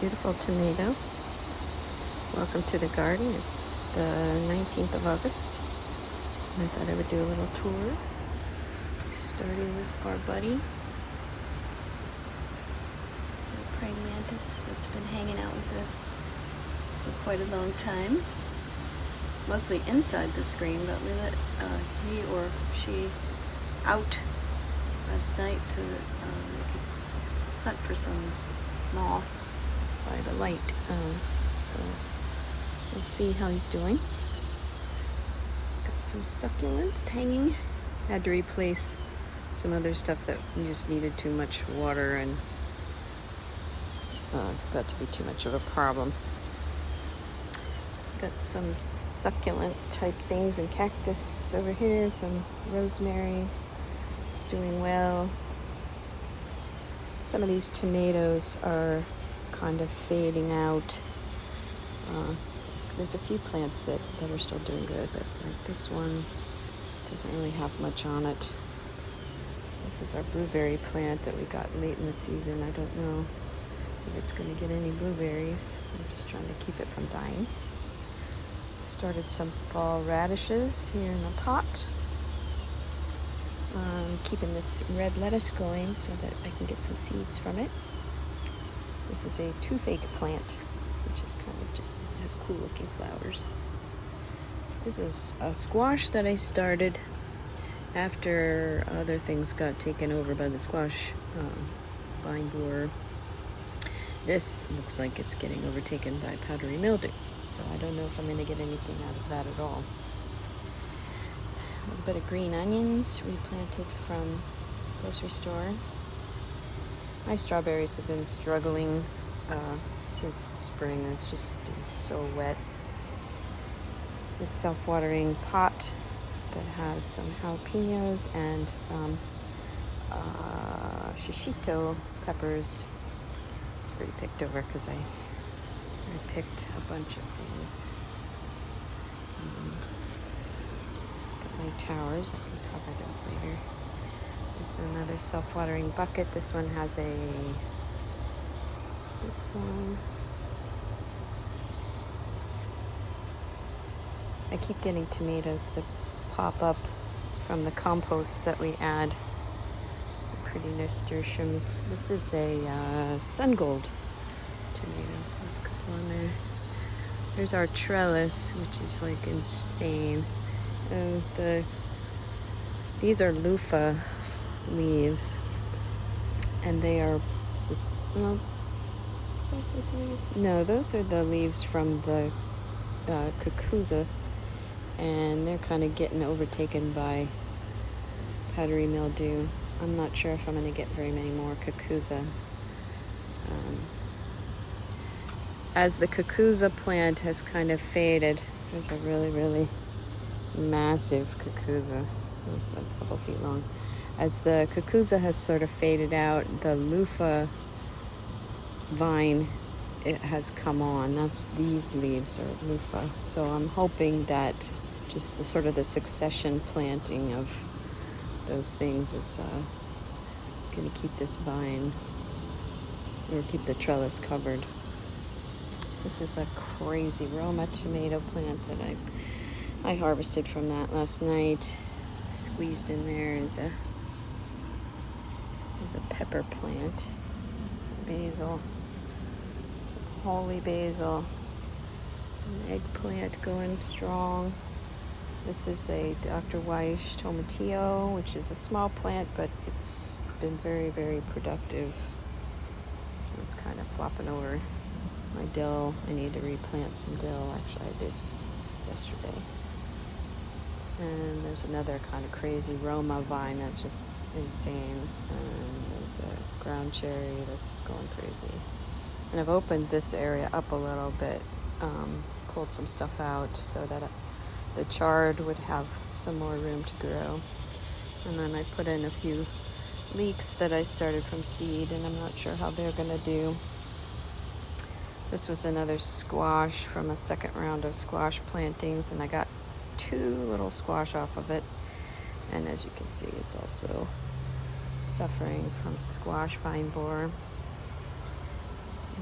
beautiful tomato. Welcome to the garden. It's the 19th of August. And I thought I would do a little tour. Starting with our buddy, the praying mantis that's been hanging out with us for quite a long time. Mostly inside the screen, but we let he or she out last night so that they could hunt for some moths by the light. So we'll see how he's doing. Got some succulents hanging. Had to replace some other stuff that just needed too much water and got to be too much of a problem. Got some succulent type things and cactus over here and some rosemary. It's doing well. Some of these tomatoes are kind of fading out. There's a few plants that are still doing good, but like this one doesn't really have much on it. This is our blueberry plant that we got late in the season. I don't know if it's going to get any blueberries. I'm just trying to keep it from dying. Started some fall radishes here in the pot. Keeping this red lettuce going so that I can get some seeds from it. This is a toothache plant, which is kind of just has cool looking flowers. This is a squash that I started after other things got taken over by the squash vine borer. This looks like it's getting overtaken by powdery mildew, so I don't know if I'm going to get anything out of that at all. A little bit of green onions replanted from grocery store. My strawberries have been struggling since the spring. It's just been so wet. This self-watering pot that has some jalapenos and some shishito peppers. It's pretty picked over because I picked a bunch of things. Got my towers. I can cover those later. This is another self-watering bucket. This one has this one. I keep getting tomatoes that pop up from the compost that we add. Some pretty nasturtiums. This is a sun gold tomato. There's a couple on there. There's our trellis, which is like insane. These are loofah leaves, and they are no, those are the leaves from the cucuza, and they're kind of getting overtaken by powdery mildew. I'm not sure if I'm going to get very many more cucuza. As the cucuza plant has kind of faded, there's a really massive cucuza. It's a couple feet long. As the cucuza has sort of faded out, the loofah vine, it has come on. These leaves are loofah. So I'm hoping that just the sort of the succession planting of those things is going to keep this vine, or keep the trellis covered. This is a crazy Roma tomato plant that I harvested from that last night. Squeezed in there is a pepper plant, some basil, some holy basil, an eggplant going strong. This is a Dr. Weiss tomatillo, which is a small plant, but it's been very productive. It's kind of flopping over. My dill, I need to replant some dill. Actually, I did yesterday. And there's another kind of crazy Roma vine that's just insane. And there's a ground cherry that's going crazy. And I've opened this area up a little bit, pulled some stuff out so that the chard would have some more room to grow. And then I put in a few leeks that I started from seed, and I'm not sure how they're going to do. This was another squash from a second round of squash plantings, and I got 2 little squash off of it. And as you can see, it's also suffering from squash vine borer.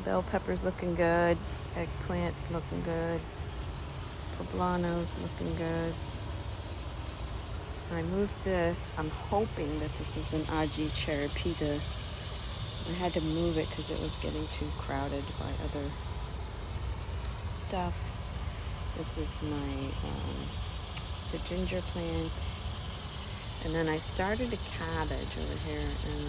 Bell pepper's looking good. Eggplant looking good. Poblano's looking good. I moved this. I'm hoping that this is an Aji Cheripita. I had to move it because it was getting too crowded by other stuff. This is my, it's a ginger plant. And then I started a cabbage over here in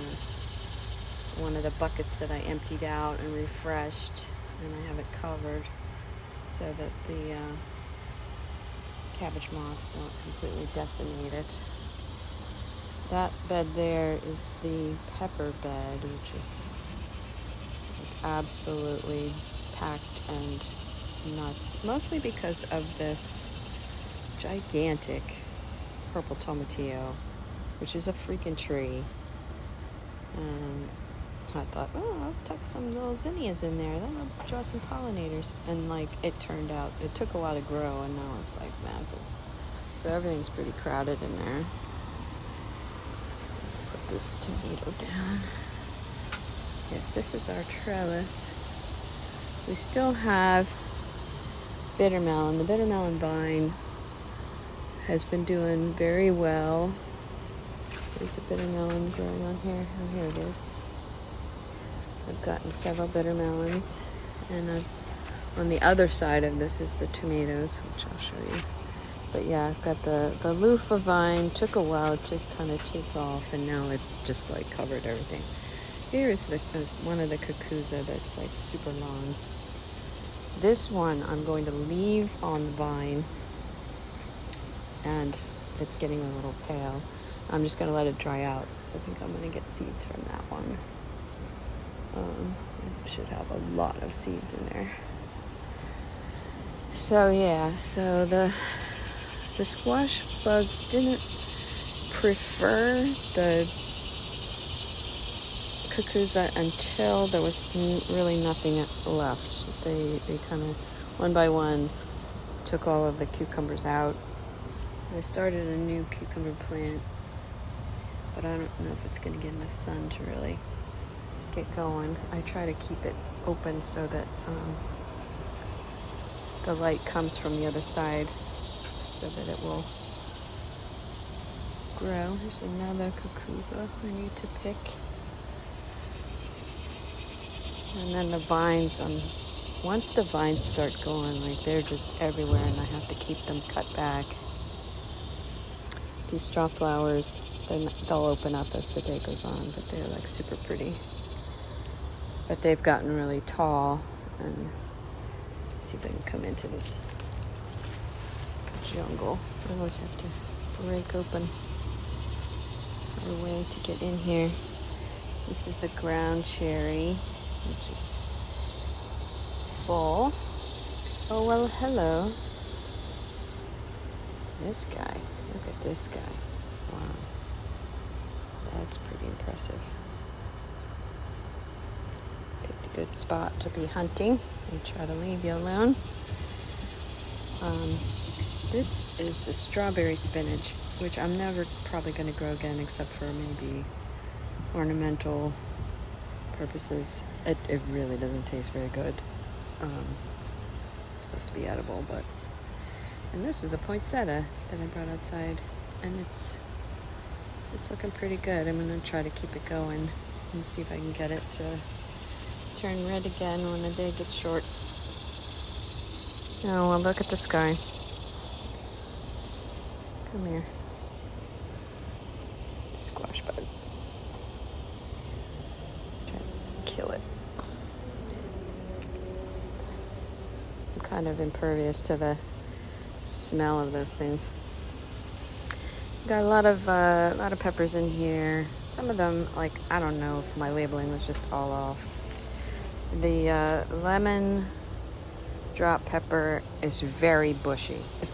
one of the buckets that I emptied out and refreshed. And I have it covered so that the cabbage moths don't completely decimate it. That bed there is the pepper bed, which is absolutely packed and nuts, mostly because of this gigantic purple tomatillo, which is a freaking tree. I thought, oh, I'll tuck some little zinnias in there. That'll draw some pollinators. And like, it turned out, it took a while to grow, and now it's like massive. So everything's pretty crowded in there. Put this tomato down. Yes, this is our trellis. We still have bitter melon. The bitter melon vine has been doing very well. There's a bitter melon growing on here. Oh, here it is. I've gotten several bitter melons, and on the other side of this is the tomatoes, which I'll show you. But yeah, I've got the loofah vine. Took a while to kind of take off, and now it's just like covered everything. Here is the one of the cucuza that's like super long. This one I'm going to leave on the vine, and it's getting a little pale. I'm just going to let it dry out because I think I'm going to get seeds from that one. It should have a lot of seeds in there. So yeah, so the squash bugs didn't prefer the cucuza until there was really nothing left. They kind of one by one took all of the cucumbers out. I started a new cucumber plant, but I don't know if it's going to get enough sun to really get going. I try to keep it open so that the light comes from the other side so that it will grow. Here's another cucuza I need to pick. And then the vines, once the vines start going, like they're just everywhere, and I have to keep them cut back. These straw flowers, they'll open up as the day goes on, but they're like super pretty. But they've gotten really tall, and let's see if I can come into this jungle. I always have to break open a way to get in here. This is a ground cherry, which is full. Oh, well, hello. This guy. Look at this guy. Wow. That's pretty impressive. Picked a good spot to be hunting. I'll try to leave you alone. This is the strawberry spinach, which I'm never probably going to grow again except for maybe ornamental purposes. It really doesn't taste very good. It's supposed to be edible, but... And this is a poinsettia that I brought outside, and it's looking pretty good. I'm going to try to keep it going and see if I can get it to turn red again when the day gets short. Oh, well, look at this guy. Come here. Squash bug. Try to kill it. I'm kind of impervious to the smell of those things. Got a lot of peppers in here. Some of them, like, I don't know if my labeling was just all off. The lemon drop pepper is very bushy. It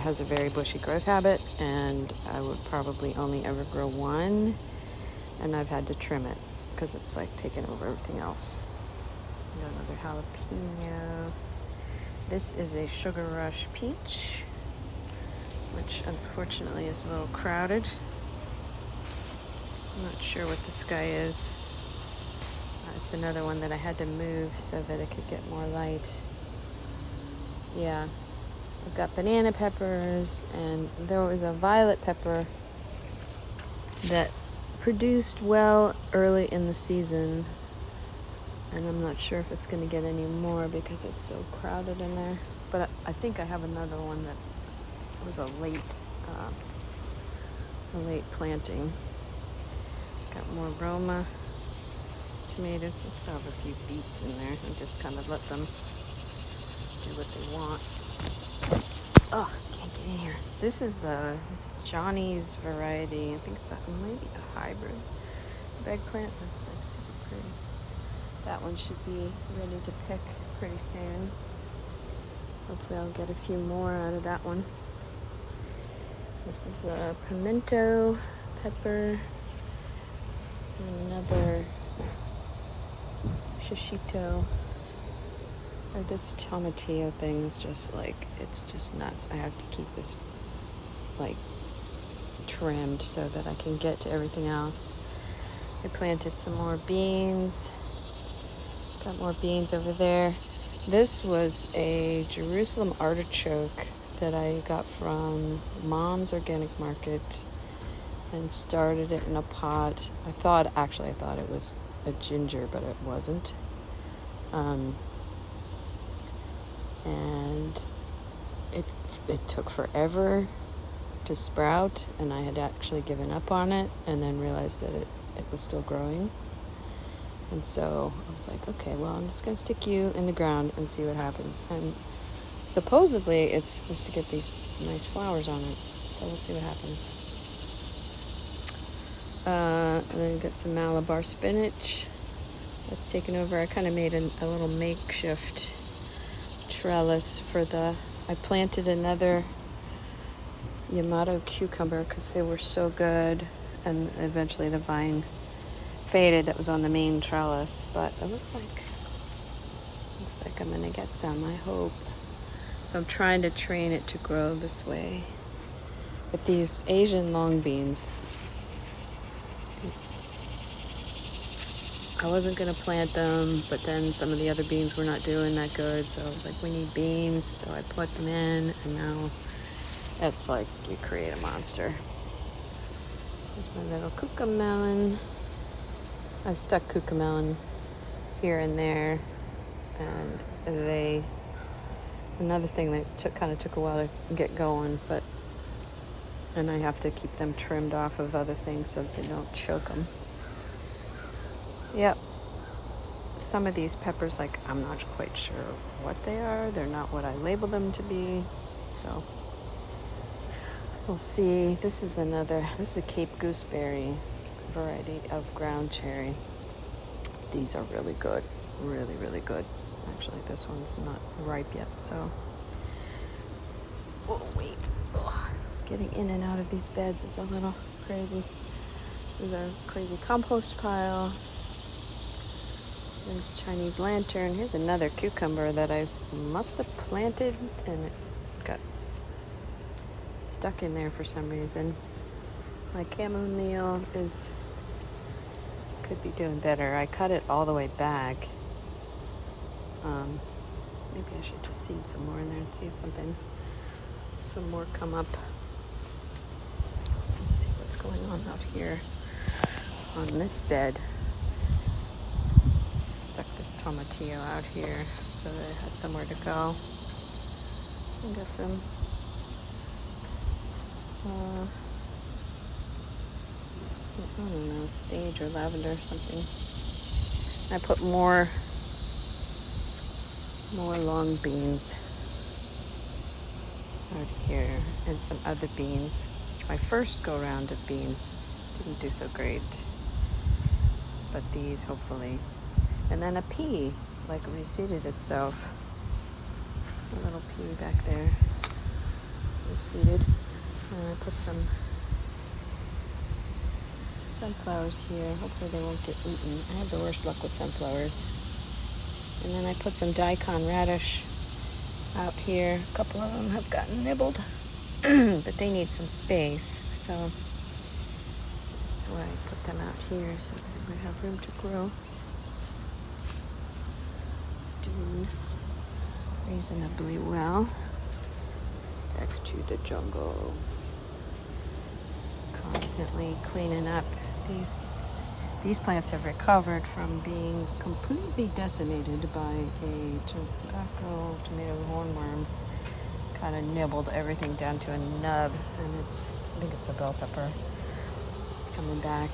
has a very bushy growth habit, and I would probably only ever grow one, and I've had to trim it because it's like taking over everything else. Got another jalapeno. This is a Sugar Rush peach, which unfortunately is a little crowded. I'm not sure what this guy is. It's That's another one that I had to move so that it could get more light. Yeah, I've got banana peppers, and there was a violet pepper that produced well early in the season, and I'm not sure if it's going to get any more because it's so crowded in there. But I think I have another one that was a late planting. Got more Roma tomatoes. I still have a few beets in there. I just kind of let them do what they want. Oh, can't get in here. This is Johnny's variety. I think it's maybe a hybrid eggplant. That's like super pretty. That one should be ready to pick pretty soon. Hopefully I'll get a few more out of that one. This is a pimento pepper. Another shishito. Or this tomatillo thing is just like, it's just nuts. I have to keep this like trimmed so that I can get to everything else. I planted some more beans. Got more beans over there. This was a Jerusalem artichoke that I got from Mom's Organic Market and started it in a pot. I thought it was a ginger, but it wasn't. And it took forever to sprout, and I had actually given up on it and then realized that it was still growing. And so I was like, okay, well, I'm just going to stick you in the ground and see what happens. And supposedly it's supposed to get these nice flowers on it. So we'll see what happens. And then got some Malabar spinach that's taken over. I kind of made a little makeshift trellis for I planted another Yamato cucumber because they were so good, and eventually the vine faded that was on the main trellis, but it looks like I'm gonna get some, I hope. So I'm trying to train it to grow this way. But these Asian long beans, I wasn't gonna plant them, but then some of the other beans were not doing that good, so I was like, we need beans, so I put them in, and now it's like you create a monster. Here's my little cucamelon. I've stuck cucamelon here and there, and another thing that kind of took a while to get going, and I have to keep them trimmed off of other things so they don't choke them. Yep. Some of these peppers, like, I'm not quite sure what they are. They're not what I labeled them to be. So we'll see. This is a Cape Gooseberry variety of ground cherry. These are really good. Really, really good. Actually, this one's not ripe yet, so. Oh, wait. Ugh. Getting in and out of these beds is a little crazy. There's a crazy compost pile. There's Chinese lantern. Here's another cucumber that I must have planted and it got stuck in there for some reason. My chamomile could be doing better. I cut it all the way back. Maybe I should just seed some more in there and see if some more come up. Let's see what's going on out here on this bed. Stuck this tomatillo out here so that I had somewhere to go. I got some I don't know, sage or lavender or something. I put more long beans out here and some other beans. My first go round of beans didn't do so great, but these hopefully. And then a pea, like reseeded itself. A little pea back there, reseeded. And I put some sunflowers here. Hopefully they won't get eaten. I have the worst luck with sunflowers. And then I put some daikon radish out here. A couple of them have gotten nibbled, but they need some space. So that's why I put them out here so that we have room to grow. doing reasonably well. Back to the jungle. Constantly cleaning up. These plants have recovered from being completely decimated by a tomato hornworm. Kind of nibbled everything down to a nub, and I think it's a bell pepper coming back.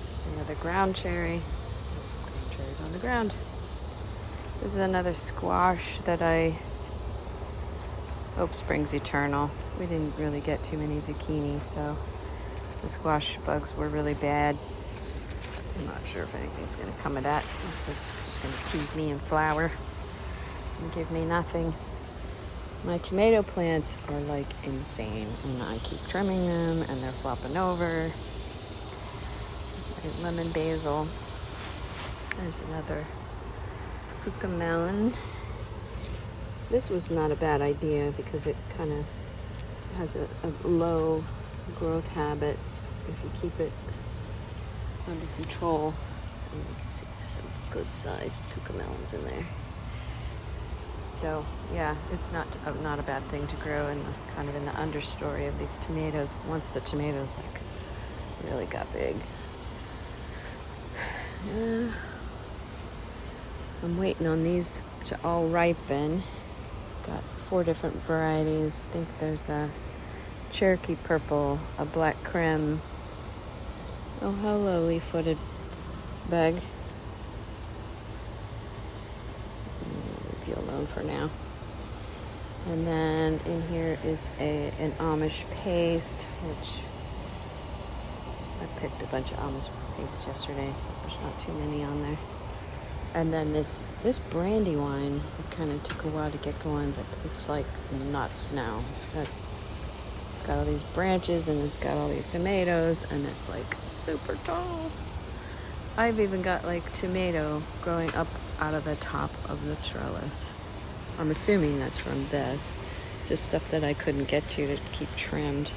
There's another ground cherry. There's some ground cherries on the ground. This is another squash that I hope springs eternal. We didn't really get too many zucchini, so the squash bugs were really bad. I'm not sure if anything's going to come of that. It's just going to tease me in flower and give me nothing. My tomato plants are like insane, and I keep trimming them, and they're flopping over. There's my lemon basil. There's another cucamelon. This was not a bad idea because it kind of has a low growth habit if you keep it under control. And you can see there's some good sized cucamelons in there. So yeah, it's not a bad thing to grow in kind of in the understory of these tomatoes. Once the tomatoes like really got big. I'm waiting on these to all ripen. Got 4 different varieties. I think there's a Cherokee purple, a black creme. Oh, hello, leaf-footed bug. Leave you alone for now. And then in here is an Amish paste, which I picked a bunch of Amish paste yesterday, so there's not too many on there. And then this brandy wine, it kind of took a while to get going, but it's like nuts now. It's got all these branches, and it's got all these tomatoes, and it's like super tall. I've even got like tomato growing up out of the top of the trellis. I'm assuming that's from this. Just stuff that I couldn't get to keep trimmed.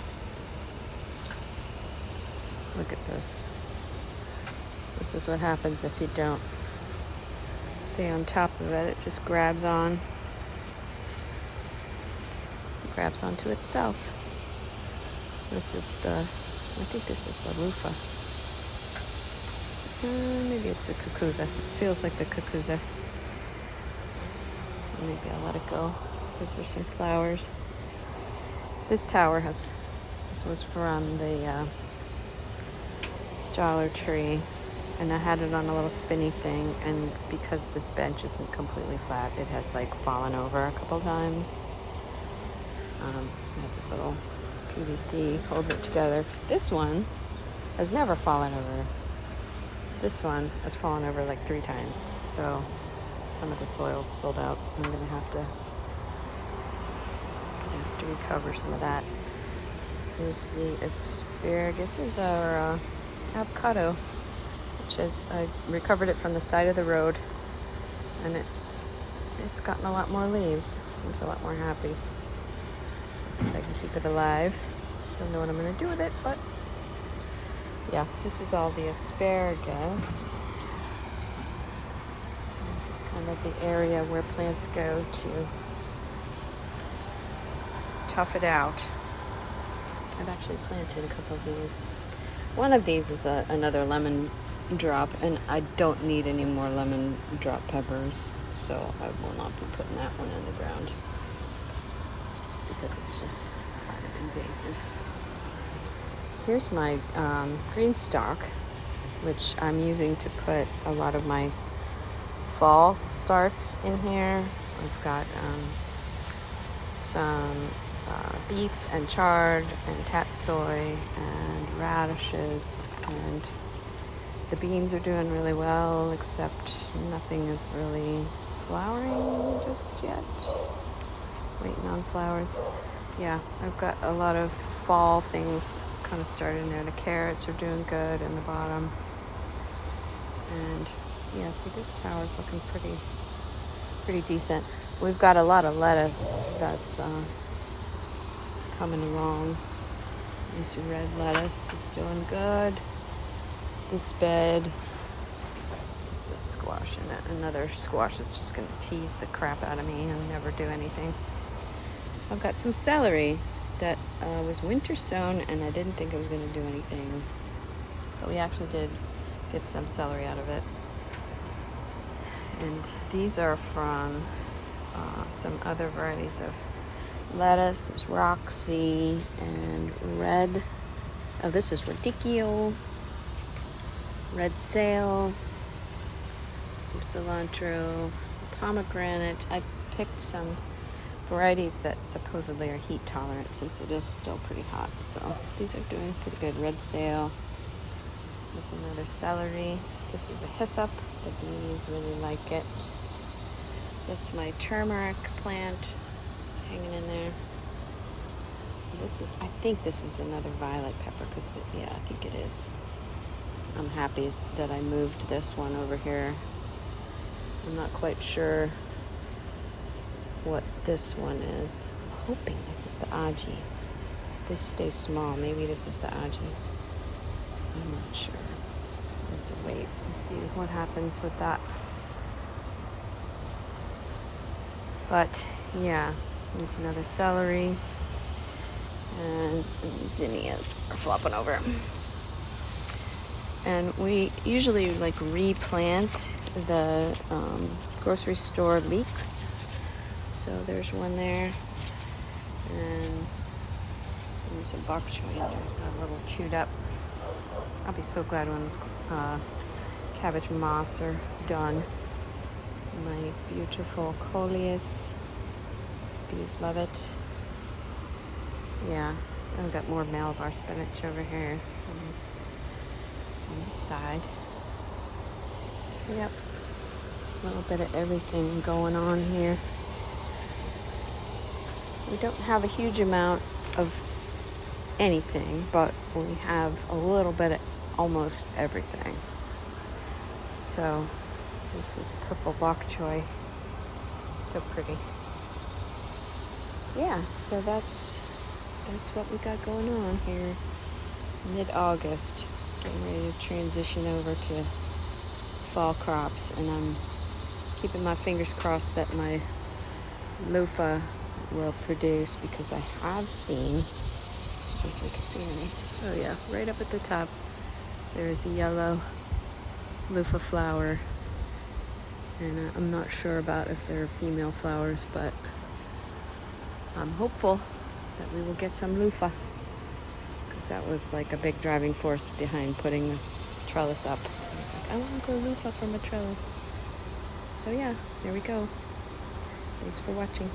Look at this. This is what happens if you don't stay on top of it. It just grabs onto itself. This is I think this is the loofah. Maybe it's a cucuzza. It feels like the cucuzza. Maybe I'll let it go because there's some flowers. This was from the Dollar Tree, and I had it on a little spinny thing, and because this bench isn't completely flat, it has like fallen over a couple times. I have this little PVC holding it together. This one has never fallen over. This one has fallen over like 3 times, so some of the soil spilled out. I'm gonna have to recover some of that. Here's the asparagus. Here's our avocado, which I recovered it from the side of the road, and it's gotten a lot more leaves. It seems a lot more happy. Let's see if I can keep it alive. Don't know what I'm gonna do with it, but yeah, this is all the asparagus. This is kind of the area where plants go to tough it out. I've actually planted a couple of these. One of these is another lemon drop, and I don't need any more lemon drop peppers, so I will not be putting that one in the ground because it's just kind of invasive. Here's my green stalk, which I'm using to put a lot of my fall starts in here. I've got some beets and chard and tatsoi and radishes, and the beans are doing really well, except nothing is really flowering just yet. Waiting on flowers. Yeah, I've got a lot of fall things kind of starting there. The carrots are doing good in the bottom. And so yeah, see, this tower's looking pretty decent. We've got a lot of lettuce that's coming along. This red lettuce is doing good. This bed is is this squash in it? Another squash that's just going to tease the crap out of me and never do anything. I've got some celery that was winter sown, and I didn't think it was going to do anything. But we actually did get some celery out of it. And these are from some other varieties of lettuce. There's Roxy and red. Oh, this is radicchio. Red sail. Some cilantro. Pomegranate. I picked some varieties that supposedly are heat tolerant since it is still pretty hot. So these are doing pretty good. Red sail. There's another celery. This is a hyssop. The bees really like it. That's my turmeric plant. It's hanging in there. I think this is another violet pepper because, yeah, I think it is. I'm happy that I moved this one over here. I'm not quite sure what this one is. I'm hoping this is the Aji. They stay small. Maybe this is the Aji. I'm not sure. I have to wait and see what happens with that. But yeah, there's another celery. And zinnias are flopping over. And we usually like replant the grocery store leeks. So there's one there. And there's a bok choy in there, a little chewed up. I'll be so glad when those cabbage moths are done. My beautiful coleus. Bees love it. Yeah, I've got more Malabar spinach over here on this side. Yep, a little bit of everything going on here. We don't have a huge amount of anything, but we have a little bit of almost everything. So there's this purple bok choy. So pretty. Yeah, so that's what we got going on here. Mid-August, getting ready to transition over to fall crops, and I'm keeping my fingers crossed that my loofah will produce, because I have seen, if we can see any, oh yeah, right up at the top there is a yellow loofah flower, and I'm not sure about if they're female flowers, but I'm hopeful that we will get some loofah, because that was like a big driving force behind putting this trellis up. I was like, I want to grow loofah from a trellis. So yeah, there we go. Thanks for watching.